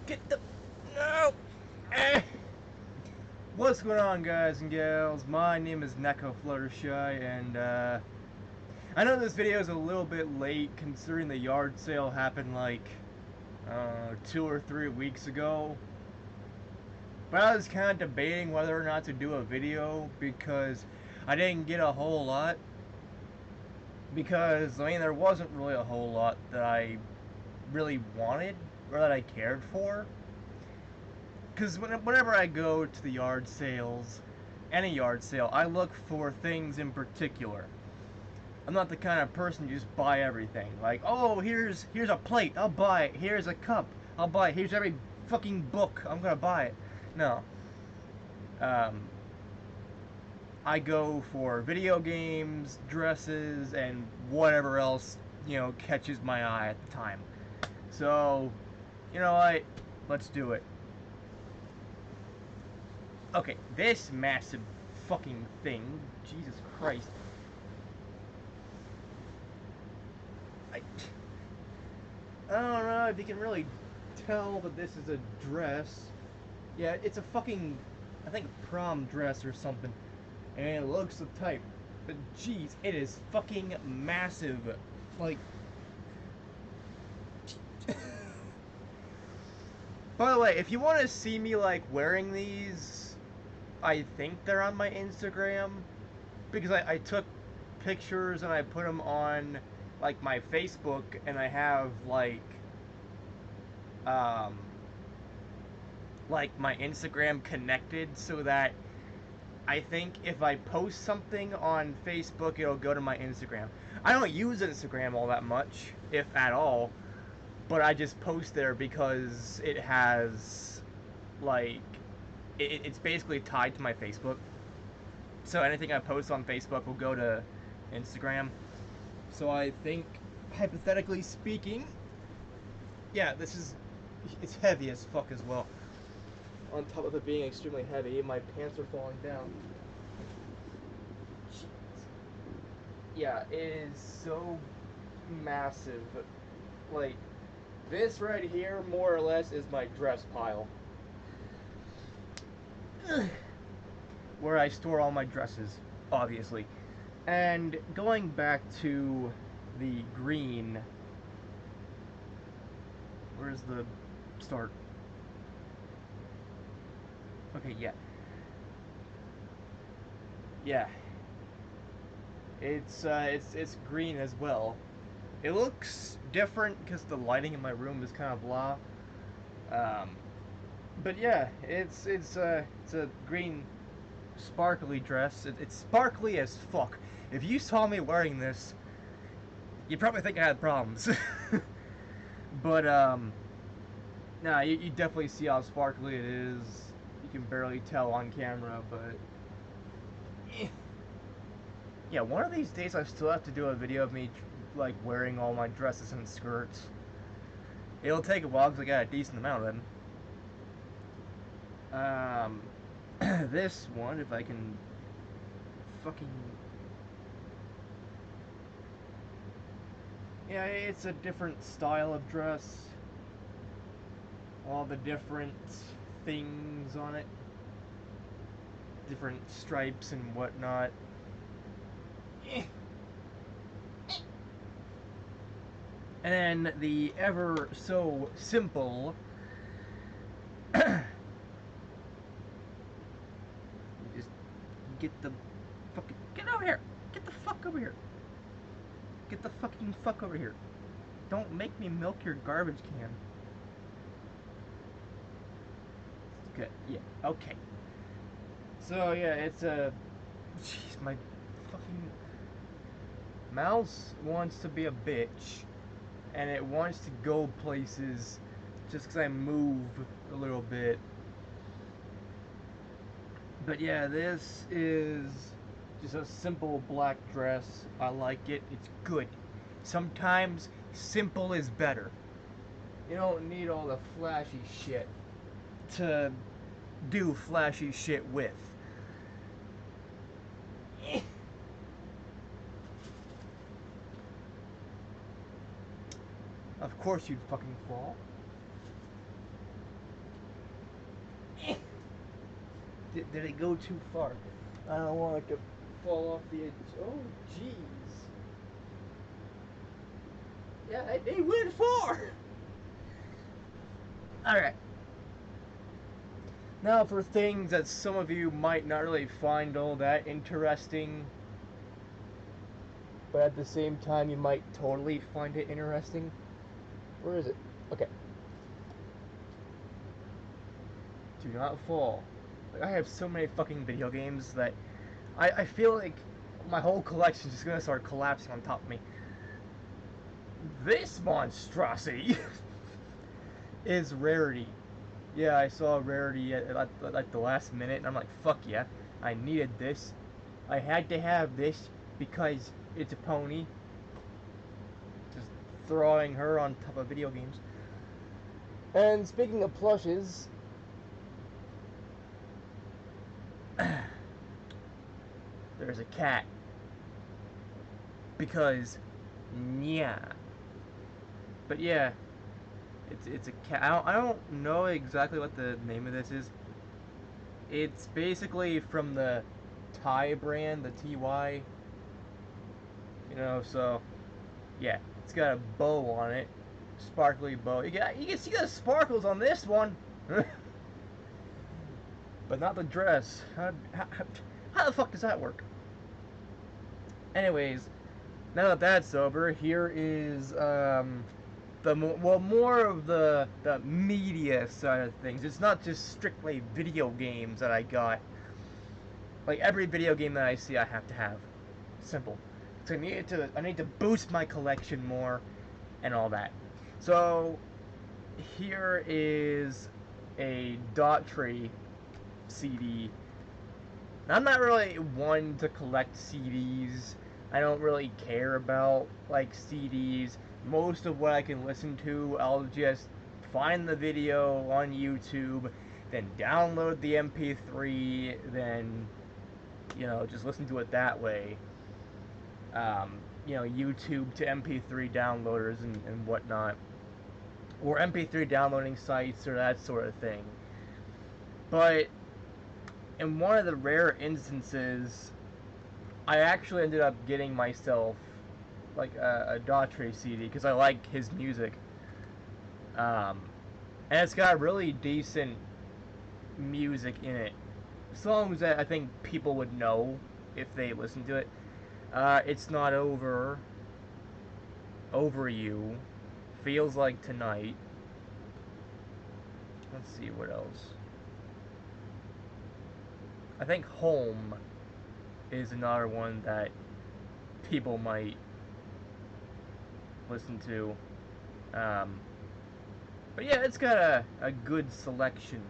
Get the... No! Eh. What's going on, guys and gals? My name is Neko Fluttershy, and I know this video is a little bit late considering the yard sale happened like 2 or 3 weeks ago. But I was kind of debating whether or not to do a video because I didn't get a whole lot. Because, I mean, there wasn't really a whole lot that I really wanted or that I cared for. Because whenever I go to the yard sales, any yard sale, I look for things in particular. I'm not the kind of person to just buy everything. Like, oh, here's a plate, I'll buy it. Here's a cup, I'll buy it. Here's every fucking book, I'm gonna buy it. No. Um, I go for video games, dresses, and whatever else, catches my eye at the time. So, you know what? Let's do it. Okay, this massive fucking thing, Jesus Christ. I don't know if you can really tell that this is a dress. Yeah, it's a fucking, I think, prom dress or something. And it looks the type. But jeez, it is fucking massive. Like... By the way, if you want to see me, like, wearing these, I think they're on my Instagram. Because I took pictures and I put them on, like, my Facebook, and I have, like my Instagram connected so that I think if I post something on Facebook, it'll go to my Instagram. I don't use Instagram all that much, if at all, but I just post there because it has, like, it's basically tied to my Facebook. So anything I post on Facebook will go to Instagram. So I think, hypothetically speaking, yeah, it's heavy as fuck as well. On top of it being extremely heavy, my pants are falling down. Jeez. Yeah, it is so massive. Like, this right here, more or less, is my dress pile. Where I store all my dresses, obviously. And going back to the green, where's the start? Okay, yeah. Yeah. It's green as well. It looks different because the lighting in my room is kind of blah. But yeah, it's a green sparkly dress. It's sparkly as fuck. If you saw me wearing this, you'd probably think I had problems. But nah, you definitely see how sparkly it is. You can barely tell on camera, but yeah, one of these days I still have to do a video of me like wearing all my dresses and skirts. It'll take a while because I got a decent amount of them. This one, if I can fucking... Yeah, it's a different style of dress. All the different things on it. Different stripes and whatnot. And then the ever so simple... just get the fucking... Get over here! Get the fuck over here! Get the fucking fuck over here. Don't make me milk your garbage can. Good. Yeah. Okay. So yeah, it's a... Jeez, my fucking mouse wants to be a bitch, and it wants to go places just because I move a little bit. But yeah, this is just a simple black dress. I like it. It's good. Sometimes simple is better. You don't need all the flashy shit to do flashy shit with. Of course you'd fucking fall. Did it go too far? I don't want it to fall off the edge. Oh, jeez. Yeah, it went far! Alright. Now for things that some of you might not really find all that interesting, but at the same time you might totally find it interesting. Where is it? Okay. Do not fall. Like, I have so many fucking video games that I feel like my whole collection is just gonna start collapsing on top of me. This monstrosity is Rarity. Yeah, I saw Rarity at the last minute, and I'm like, fuck yeah, I needed this. I had to have this because it's a pony. Just throwing her on top of video games. And speaking of plushes, there's a cat. Because, yeah. But yeah, it's a cat. I don't know exactly what the name of this is. It's basically from the Thai brand, the TY. You know, so yeah, it's got a bow on it, sparkly bow. You can see the sparkles on this one, but not the dress. How the fuck does that work? Anyways, now that that's over, here is more of the media side of things. It's not just strictly video games that I got. Like every video game that I see, I have to have. Simple. So I need to boost my collection more, and all that. So here is a Daughtry CD. I'm not really one to collect CDs. I don't really care about like CDs. Most of what I can listen to, I'll just find the video on YouTube, then download the MP3, then just listen to it that way. YouTube to MP3 downloaders and whatnot, or MP3 downloading sites or that sort of thing. But in one of the rare instances, I actually ended up getting myself like a Daughtry CD because I like his music, and it's got really decent music in it. Songs that I think people would know if they listen to it. It's Not Over You, Feels Like Tonight. Let's see what else. I think Home is another one that people might listen to. But yeah, it's got a good selection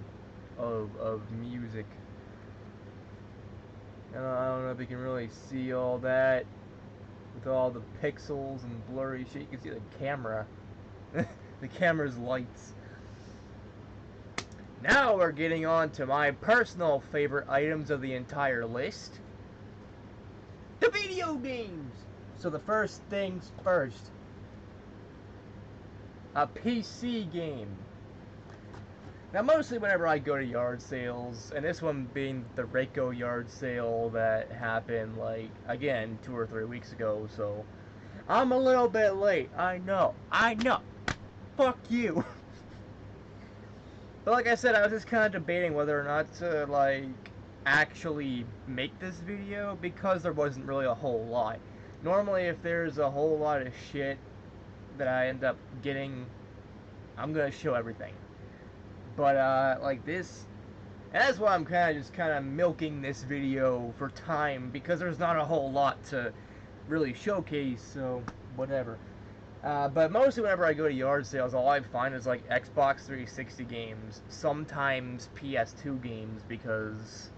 of music. I don't know if you can really see all that with all the pixels and blurry shit. You can see the camera. The camera's lights. Now we're getting on to my personal favorite items of the entire list. The video games! So the first things first. A PC game. Now mostly whenever I go to yard sales, and this one being the Raco yard sale that happened like, again, 2 or 3 weeks ago, so I'm a little bit late. I know. Fuck you. But like I said, I was just kind of debating whether or not to, like, actually make this video because there wasn't really a whole lot. Normally, if there's a whole lot of shit that I end up getting, I'm gonna show everything. But, like this, and that's why I'm kind of milking this video for time, because there's not a whole lot to really showcase, so whatever. But mostly whenever I go to yard sales, all I find is like Xbox 360 games, sometimes PS2 games, because,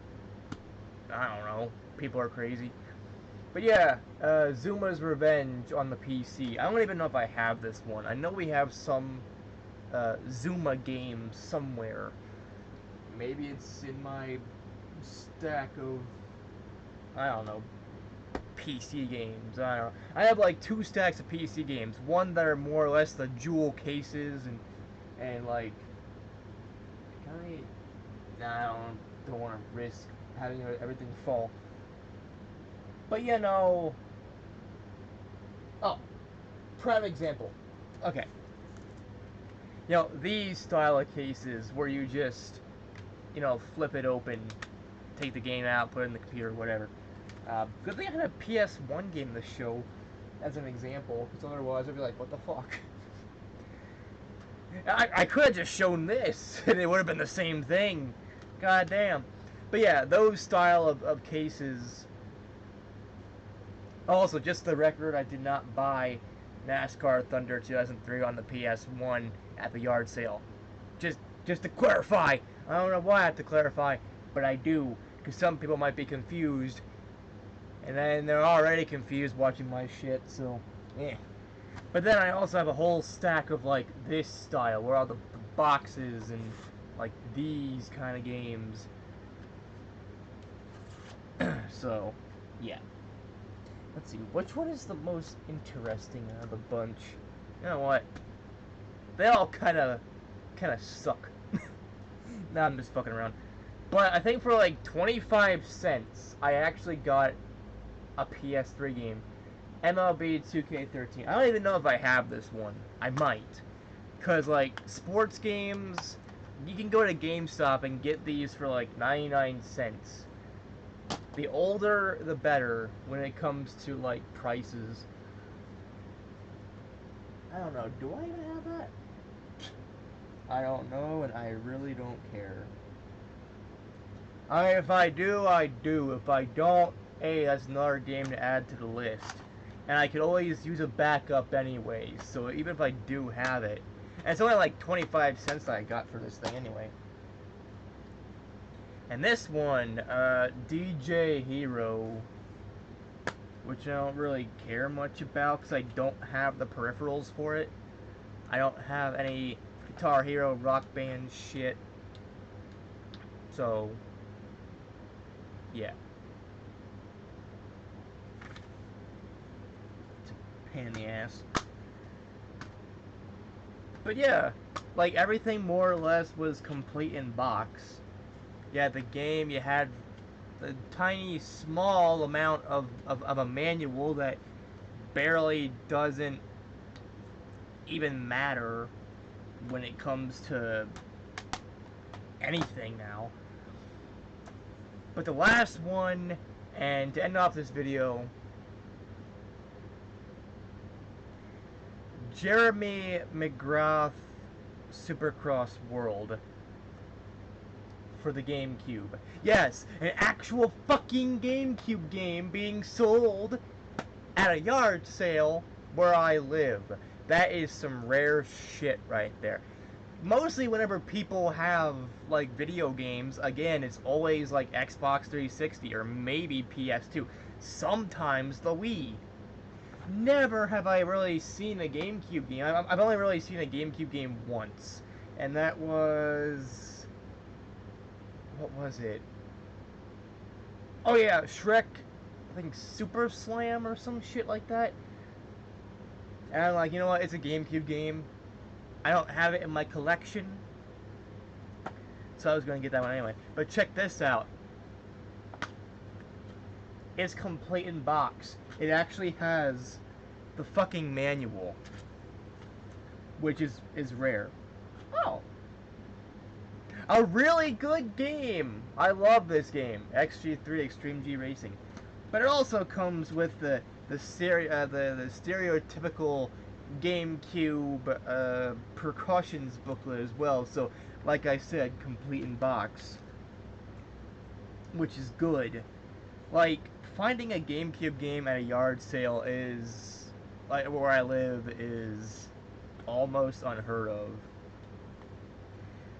I don't know, people are crazy. But yeah, Zuma's Revenge on the PC. I don't even know if I have this one. I know we have some Zuma games somewhere. Maybe it's in my stack of, I don't know, PC games. I don't know. I have like 2 stacks of PC games. One that are more or less the jewel cases and like, can I? I don't want to risk having everything fall. But you know, oh, prime example. Okay, you know these style of cases where you just, you know, flip it open, take the game out, put it in the computer, whatever. Good thing I had a PS1 game to show as an example, because otherwise I'd be like, what the fuck? I could have just shown this, and it would have been the same thing. God damn. But yeah, those style of cases. Also, just the record, I did not buy NASCAR Thunder 2003 on the PS1 at the yard sale. Just to clarify. I don't know why I have to clarify, but I do, because some people might be confused, and then they're already confused watching my shit, so, eh. But then I also have a whole stack of, like, this style, where all the boxes and, like, these kind of games. So, yeah. Let's see, which one is the most interesting out of the bunch? You know what? They all kind of suck. Nah, I'm just fucking around. But I think for like 25 cents, I actually got a PS3 game. MLB 2K13. I don't even know if I have this one. I might. Because, like, sports games, you can go to GameStop and get these for like 99 cents. The older, the better when it comes to, like, prices. I don't know. Do I even have that? I don't know, and I really don't care. If I do, I do. If I don't, hey, that's another game to add to the list. And I could always use a backup anyway, so even if I do have it. And it's only like 25 cents that I got for this thing anyway. And this one, DJ Hero, which I don't really care much about because I don't have the peripherals for it. I don't have any Guitar Hero Rock Band shit. So, yeah. It's a pain in the ass. But yeah, like everything more or less was complete in box. You had the game, you had the tiny small amount of a manual that barely doesn't even matter when it comes to anything now. But the last one, and to end off this video, Jeremy McGrath Supercross World for the GameCube. Yes, an actual fucking GameCube game being sold at a yard sale where I live. That is some rare shit right there. Mostly whenever people have, like, video games, again, it's always, like, Xbox 360 or maybe PS2. Sometimes the Wii. Never have I really seen a GameCube game. I've only really seen a GameCube game once. And that was... what was it? Oh yeah, Shrek, I think Super Slam or some shit like that. And I'm like, you know what, it's a GameCube game. I don't have it in my collection. So I was going to get that one anyway. But check this out. It's complete in box. It actually has the fucking manual. Which is rare. Oh. A really good game! I love this game. XG3 Extreme G Racing. But it also comes with the stereotypical GameCube precautions booklet as well. So, like I said, complete in box. Which is good. Like, finding a GameCube game at a yard sale is, like, where I live, is almost unheard of.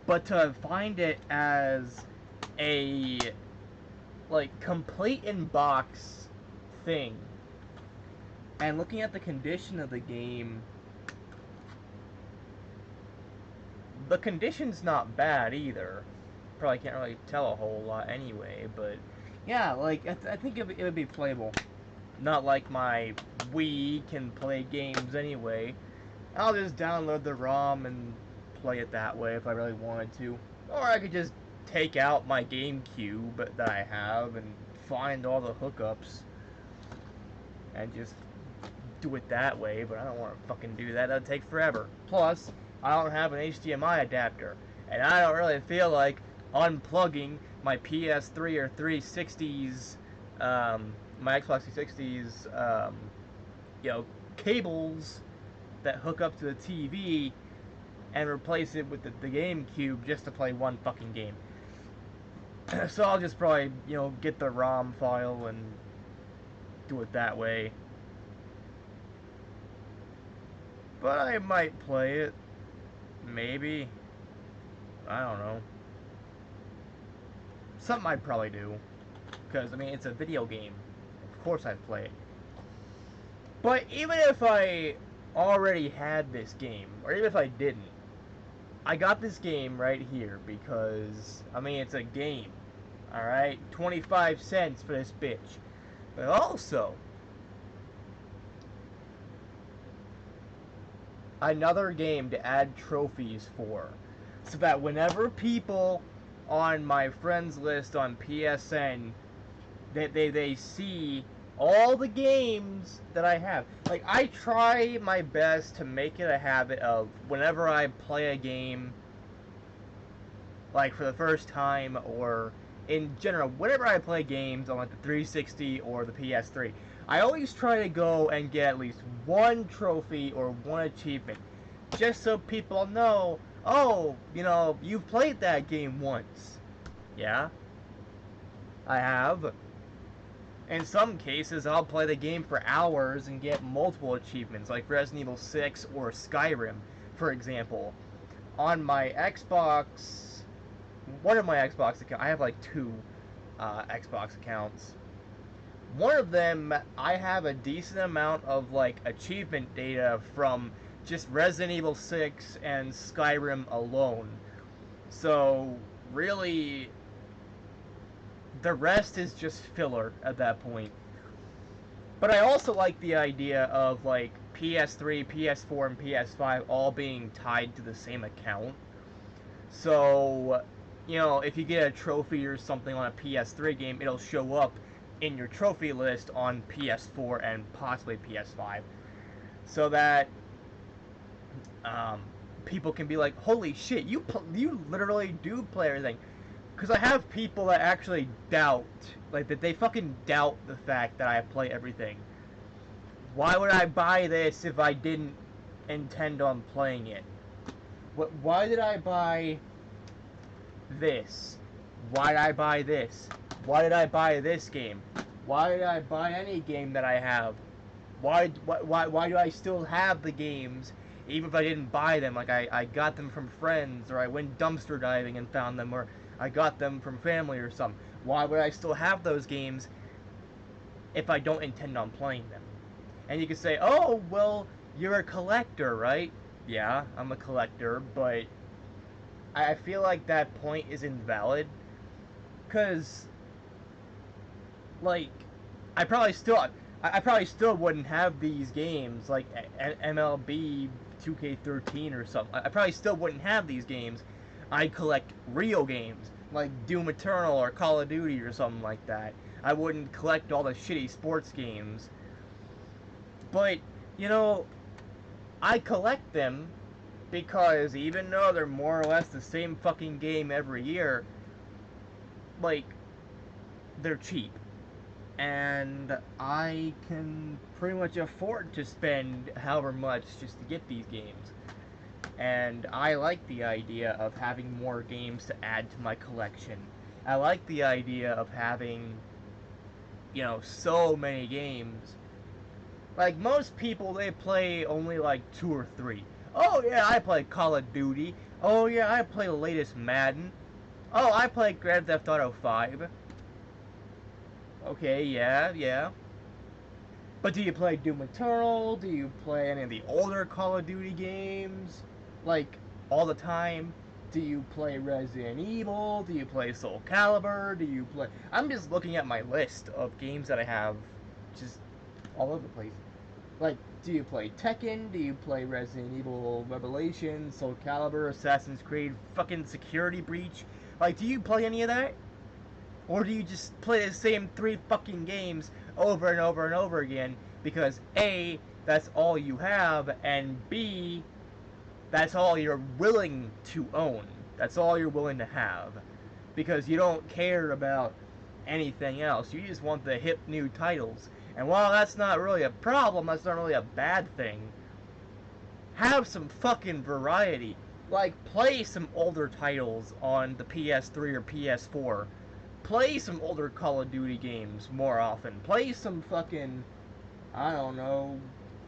But to find it as a, like, complete in box thing, and looking at the condition of the game, the condition's not bad either. Probably can't really tell a whole lot anyway, but yeah, like, I think it would be playable. Not like my Wii can play games anyway. I'll just download the ROM and play it that way if I really wanted to. Or I could just take out my GameCube that I have and find all the hookups and just do it that way, but I don't want to fucking do that. That'd take forever. Plus, I don't have an HDMI adapter, and I don't really feel like unplugging my PS3 or 360s, my Xbox 360s, cables that hook up to the TV and replace it with the GameCube just to play one fucking game. So I'll just probably, get the ROM file and do it that way. But I might play it. Maybe. I don't know. Something I'd probably do. Because, it's a video game. Of course I'd play it. But even if I already had this game, or even if I didn't, I got this game right here because, it's a game. Alright? 25 cents for this bitch. But also, another game to add trophies for. So that whenever people on my friends list on PSN, they see all the games that I have. Like, I try my best to make it a habit of whenever I play a game, like for the first time, or in general, whenever I play games on like the 360 or the PS3, I always try to go and get at least one trophy or one achievement, just so people know, oh, you've played that game once. Yeah, I have. In some cases, I'll play the game for hours and get multiple achievements, like Resident Evil 6 or Skyrim, for example. On my Xbox, one of my Xbox accounts, I have like two Xbox accounts. One of them, I have a decent amount of like achievement data from just Resident Evil 6 and Skyrim alone. So, really, the rest is just filler at that point. But I also like the idea of like PS3, PS4, and PS5 all being tied to the same account. So, if you get a trophy or something on a PS3 game, it'll show up in your trophy list on PS4 and possibly PS5. So that people can be like, holy shit, you literally do play everything. Because I have people that actually doubt, like, that they fucking doubt the fact that I play everything. Why would I buy this if I didn't intend on playing it? Why did I buy this? Why did I buy this? Why did I buy this game? Why did I buy any game that I have? Why do I still have the games even if I didn't buy them? Like, I got them from friends, or I went dumpster diving and found them, or I got them from family or something. Why would I still have those games if I don't intend on playing them? And you could say, oh, well, you're a collector, right? Yeah, I'm a collector, but I feel like that point is invalid. Because, like, I probably still wouldn't have these games, like MLB 2K13 or something. I probably still wouldn't have these games. I collect real games, like Doom Eternal or Call of Duty or something like that. I wouldn't collect all the shitty sports games. But, I collect them because even though they're more or less the same fucking game every year, like, they're cheap. And I can pretty much afford to spend however much just to get these games. And I like the idea of having more games to add to my collection. I like the idea of having, so many games. Like, most people, they play only like 2 or 3. Oh yeah, I play Call of Duty. Oh yeah, I play the latest Madden. Oh, I play Grand Theft Auto 5. Okay, yeah. But do you play Doom Eternal? Do you play any of the older Call of Duty games? Like, all the time? Do you play Resident Evil? Do you play Soul Calibur? Do you play... I'm just looking at my list of games that I have just all over the place. Like, do you play Tekken? Do you play Resident Evil Revelations, Soul Calibur, Assassin's Creed, fucking Security Breach? Like, do you play any of that? Or do you just play the same 3 fucking games over and over and over again because A, that's all you have, and B, that's all you're willing to own. That's all you're willing to have. Because you don't care about anything else. You just want the hip new titles. And while that's not really a problem, that's not really a bad thing, have some fucking variety. Like, play some older titles on the PS3 or PS4. Play some older Call of Duty games more often. Play some fucking, I don't know,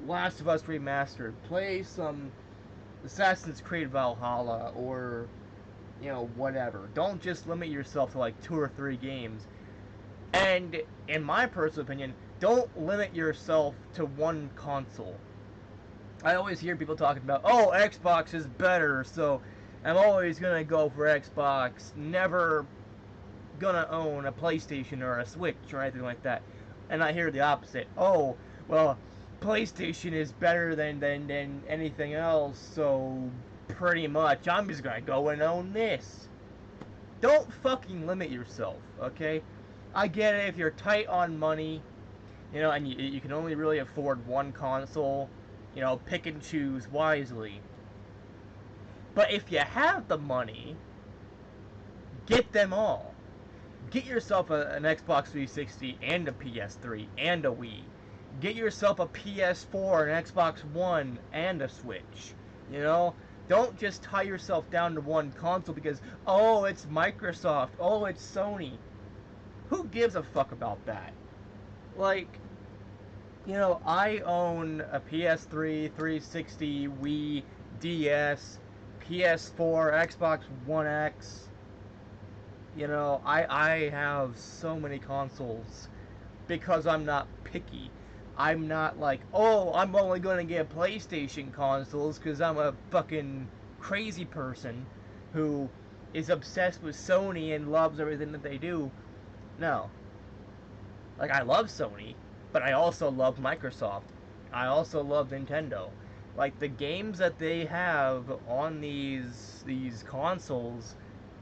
Last of Us Remastered. Play some Assassin's Creed Valhalla or, you know, whatever. Don't just limit yourself to like 2 or 3 games. And, in my personal opinion, don't limit yourself to one console. I always hear people talking about, oh, Xbox is better, so I'm always gonna go for Xbox, never gonna own a PlayStation or a Switch or anything like that. And I hear the opposite. Oh, well, PlayStation is better than anything else, so pretty much I'm just gonna go and own this. Don't fucking limit yourself, okay? I get it if you're tight on money, you know, and you can only really afford one console, you know, pick and choose wisely. But if you have the money, get them all. Get yourself an Xbox 360 and a PS3 and a Wii. Get yourself a PS4, an Xbox One, and a Switch. You know? Don't just tie yourself down to one console because, oh, it's Microsoft, oh, it's Sony. Who gives a fuck about that? Like, you know, I own a PS3, 360, Wii, DS, PS4, Xbox One X. You know, I have so many consoles because I'm not picky. I'm not like, oh, I'm only going to get PlayStation consoles because I'm a fucking crazy person who is obsessed with Sony and loves everything that they do. No. Like, I love Sony, but I also love Microsoft. I also love Nintendo. Like, the games that they have on these consoles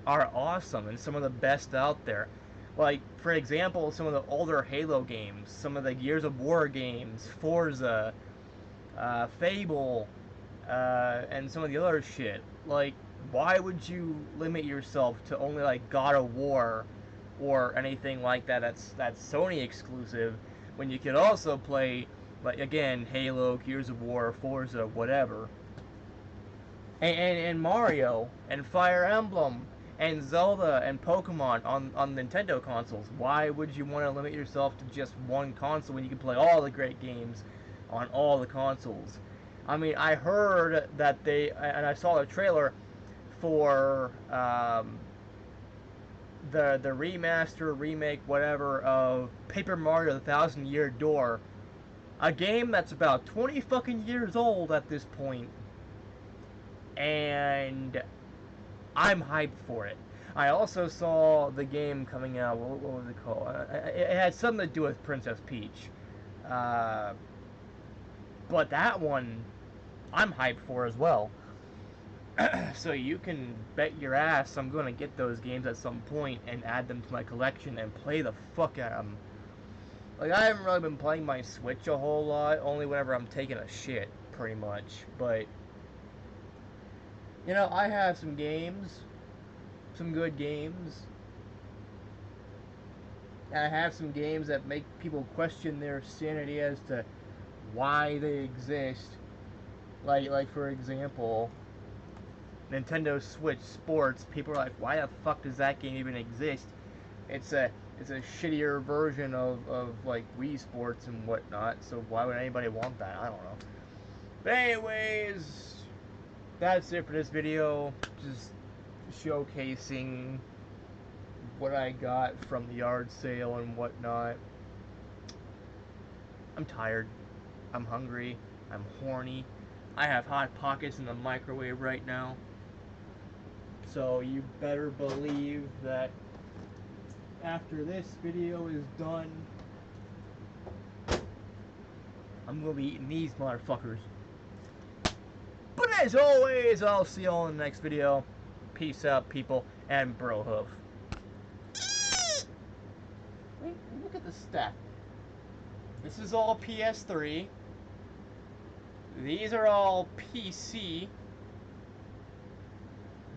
are awesome and some of the best out there. Like, for example, some of the older Halo games, some of the Gears of War games, Forza, Fable, and some of the other shit. Like, why would you limit yourself to only, like, God of War or anything like that that's Sony exclusive when you could also play, like, again, Halo, Gears of War, Forza, whatever. And Mario, and Fire Emblem, and Zelda, and Pokemon on Nintendo consoles. Why would you want to limit yourself to just one console when you can play all the great games on all the consoles? I mean, I heard that and I saw the trailer for the remaster, remake, whatever, of Paper Mario the Thousand Year Door. A game that's about 20 fucking years old at this point. And I'm hyped for it. I also saw the game coming out, what was it called? It had something to do with Princess Peach. But that one, I'm hyped for as well. So you can bet your ass I'm going to get those games at some point and add them to my collection and play the fuck out of them. Like, I haven't really been playing my Switch a whole lot, only whenever I'm taking a shit, pretty much. But, you know, I have some games, some good games. And I have some games that make people question their sanity as to why they exist. Like for example, Nintendo Switch Sports. People are like, why the fuck does that game even exist? It's a shittier version of like Wii Sports and whatnot. So why would anybody want that? I don't know. But anyways, that's it for this video. Just showcasing what I got from the yard sale and whatnot. I'm tired. I'm hungry. I'm horny. I have Hot Pockets in the microwave right now. So you better believe that after this video is done, I'm gonna be eating these motherfuckers. But as always, I'll see y'all in the next video. Peace out, people, and Brohoof. Look at the stack. This is all PS3. These are all PC.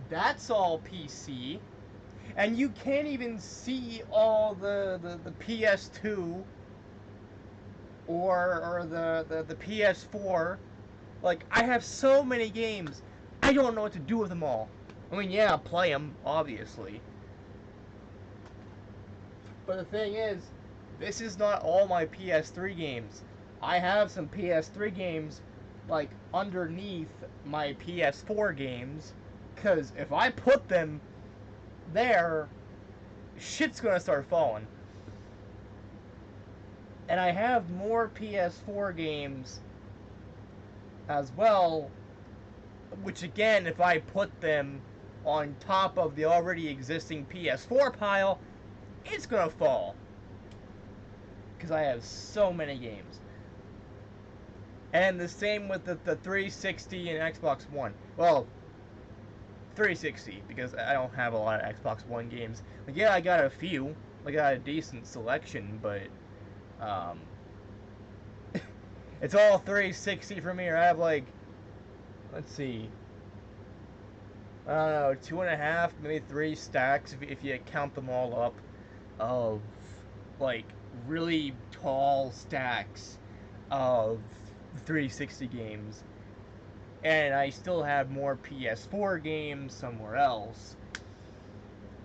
That's all PC. And you can't even see all the PS2 or the PS4. Like, I have so many games, I don't know what to do with them all. I mean, yeah, I'll play them, obviously. But the thing is, this is not all my PS3 games. I have some PS3 games, like, underneath my PS4 games, because if I put them there, shit's gonna start falling. And I have more PS4 games as well, which again, if I put them on top of the already existing PS4 pile, it's gonna fall. Because I have so many games. And the same with the 360 and Xbox One. Well, 360, because I don't have a lot of Xbox One games. Like, yeah, I got a few. I got a decent selection, but it's all 360 for me. Or I have, like, let's see, I don't know, 2.5, maybe 3 stacks if you count them all up of, like, really tall stacks of 360 games. And I still have more PS4 games somewhere else.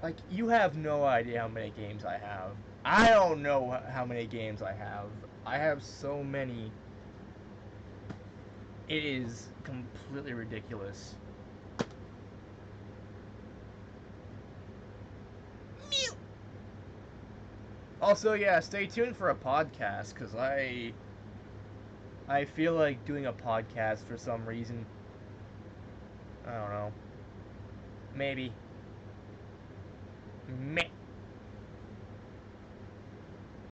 Like, you have no idea how many games I have. I don't know how many games I have. I have so many. It is completely ridiculous. Also, yeah, stay tuned for a podcast, because I feel like doing a podcast for some reason. I don't know. Maybe. Meh.